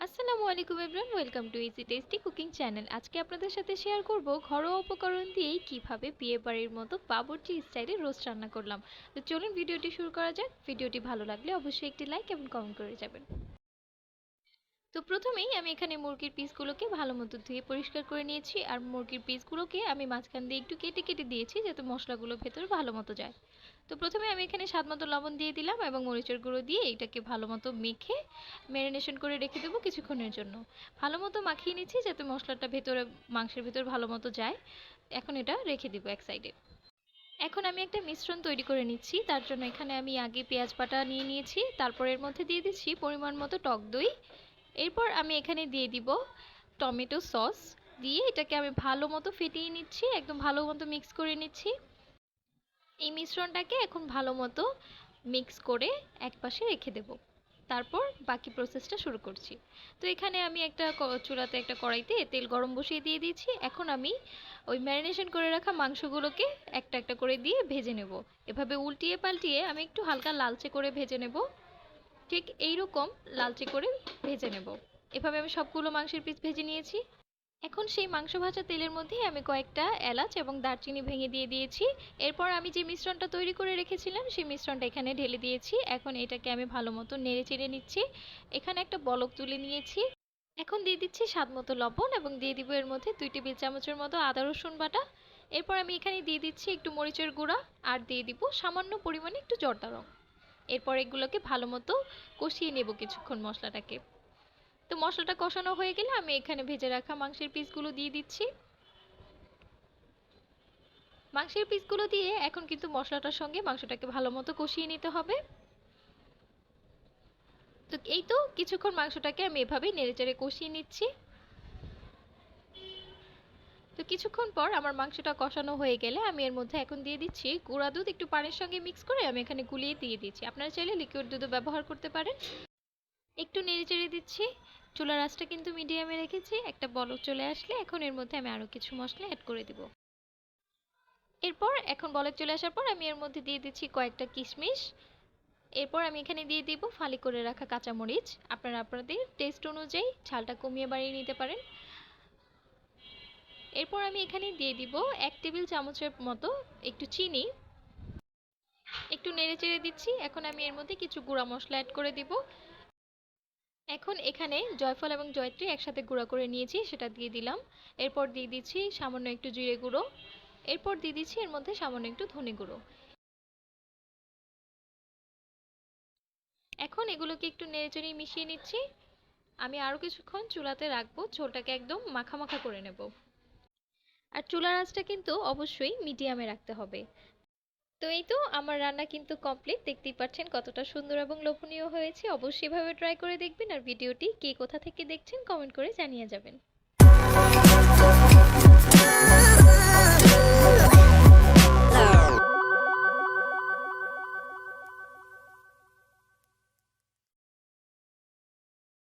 আসসালামু আলাইকুম everyone, welcome to easy tasty cooking channel. আজকে আপনাদের সাথে শেয়ার করব ঘরোয়া উপকরণ দিয়েই কিভাবে বিয়ে বাড়ির মতো বাবুর্চি স্টাইলে রোস্ট রান্না করলাম। তো চলুন ভিডিওটি শুরু করা যাক। ভিডিওটি ভালো লাগলে অবশ্যই একটি লাইক এবং কমেন্ট করে যাবেন। তো প্রথমেই আমি এখানে মুরগির পিসগুলোকে ভালো মতো ধুয়ে পরিষ্কার করে নিয়েছি, আর মুরগির পিসগুলোকে আমি মাঝখান দিয়ে একটু কেটে কেটে দিয়েছি যাতে মশলাগুলো ভেতরে ভালো মতো যায়। তো প্রথমে আমি এখানে স্বাদ মতো লবণ দিয়ে দিলাম এবং মরিচের গুঁড়ো দিয়ে এটাকে ভালো মতো মেখে ম্যারিনেশন করে রেখে দেবো কিছুক্ষণের জন্য। ভালো মতো মাখিয়ে নিচ্ছি যাতে মশলাটা ভেতরে মাংসের ভেতর ভালো মতো যায়। এখন এটা রেখে দিব এক সাইডে। এখন আমি একটা মিশ্রণ তৈরি করে নিচ্ছি। তার জন্য এখানে আমি আগে পেঁয়াজ বাটা নিয়ে নিয়েছি, তারপর এর মধ্যে দিয়ে দিচ্ছি পরিমাণ মতো টক দই। এরপর আমি এখানে দিয়ে দিব টমেটো সস। দিয়ে এটাকে আমি ভালো মতো ফেটিয়ে নিচ্ছি, একদম ভালো মতো মিক্স করে নিচ্ছি। এই মিশ্রণটাকে এখন ভালো মতো মিক্স করে একপাশে রেখে দেব। তারপর বাকি প্রসেসটা শুরু করছি। তো এখানে আমি একটা চুলাতে একটা কড়াইতে তেল গরম বসিয়ে দিয়ে দিয়েছি। এখন আমি ওই ম্যারিনেশন করে রাখা মাংসগুলোকে একটা একটা করে দিয়ে ভেজে নেব। এভাবে উল্টিয়ে পাল্টিয়ে আমি একটু হালকা লালচে করে ভেজে নেব। ঠিক এইরকম লালচে করে ভেজে নেব। এভাবে আমি সবগুলো মাংসের পিস ভেজে নিয়েছি। এখন সেই মাংস ভাজা তেলের মধ্যে আমি কয়েকটা এলাচ এবং দারচিনি ভেঙে দিয়ে দিয়েছি। এরপর আমি যে মিশ্রণটা তৈরি করে রেখেছিলাম সেই মিশ্রণটা এখানে ঢেলে দিয়েছি। এখন এটাকে আমি ভালো মতো নেড়ে চেড়ে নিচ্ছি। এখানে একটা বলক তুলে নিয়েছি। এখন দিয়ে দিচ্ছি স্বাদ মতো লবণ এবং দিয়ে দিব এর মধ্যে 2 টেবিল চামচের মতো আদা রসুন বাটা। এরপর আমি এখানে দিয়ে দিচ্ছি একটু মরিচের গুঁড়া আর দিয়ে দিব সামান্য পরিমাণে একটু জর্দা রং। এরপর এগুলোকে ভালো মতো কষিয়ে নেব কিছুক্ষণ মশলাটাকে। তো মশলাটা কষানো হয়ে গেলে আমি এখানে ভেজে রাখা মাংসের পিসগুলো দিয়ে দিচ্ছি। মাংসের পিসগুলো দিয়ে এখন কিন্তু মশলাটার সঙ্গে মাংসটাকে ভালো মতো কষিয়ে নিতে হবে। তো এই তো কিছুক্ষণ মাংসটাকে আমি এভাবেই নেড়েচেড়ে কষিয়ে নিচ্ছি। তো কিছুক্ষণ পর আমার মাংসটা কষানো হয়ে গেলে আমি এর মধ্যে এখন দিয়ে দিচ্ছি গুঁড়া দুধ। একটু পানির সঙ্গে মিক্স করে আমি এখানে গুলিয়ে দিয়ে দিচ্ছি। আপনারা চাইলে লিকুইড দুধও ব্যবহার করতে পারেন। একটু নেড়েচেড়ে দিচ্ছি। চুলার আঁচটা কিন্তু মিডিয়ামে রেখেছি। একটা বলক চলে আসলে এখন এর মধ্যে আমি আরও কিছু মশলা অ্যাড করে দিব। এরপর এখন বলক চলে আসার পর আমি এর মধ্যে দিয়ে দিচ্ছি কয়েকটা কিশমিশ। এরপর আমি এখানে দিয়ে দিব ফালি করে রাখা কাঁচামরিচ। আপনারা আপনাদের টেস্ট অনুযায়ী ঝালটা কমিয়ে বাড়িয়ে নিতে পারেন। এরপর আমি এখানে দিয়ে দিব 1 টেবিল চামচের মতো একটু চিনি। একটু নেড়ে চেড়ে দিচ্ছি। এখন আমি এর মধ্যে কিছু গুঁড়া মশলা অ্যাড করে দিব। এখন এখানে জয়ফল এবং জয়ত্রী একসাথে গুঁড়া করে নিয়েছি, সেটা দিয়ে দিলাম। এরপর দিয়ে দিচ্ছি সামান্য একটু জিরে গুঁড়ো। এরপর দিয়ে দিচ্ছি এর মধ্যে সামান্য একটু ধনে গুঁড়ো। এখন এগুলোকে একটু নেড়েচেড়ে মিশিয়ে নিচ্ছি। আমি আরও কিছুক্ষণ চুলাতে রাখবো, ঝোলটাকে একদম মাখা মাখা করে নেব। আর চুলার আঁচটা কিন্তু অবশ্যই মিডিয়ামে রাখতে হবে। তো এই তো আমার রান্না কিন্তু কমপ্লিট। দেখতেই পাচ্ছেন কতটা সুন্দর এবং লোভনীয় হয়েছে। অবশ্যই এভাবে ট্রাই করে দেখবেন, আর ভিডিওটি কে কোথা থেকে দেখছেন কমেন্ট করে জানিয়ে যাবেন।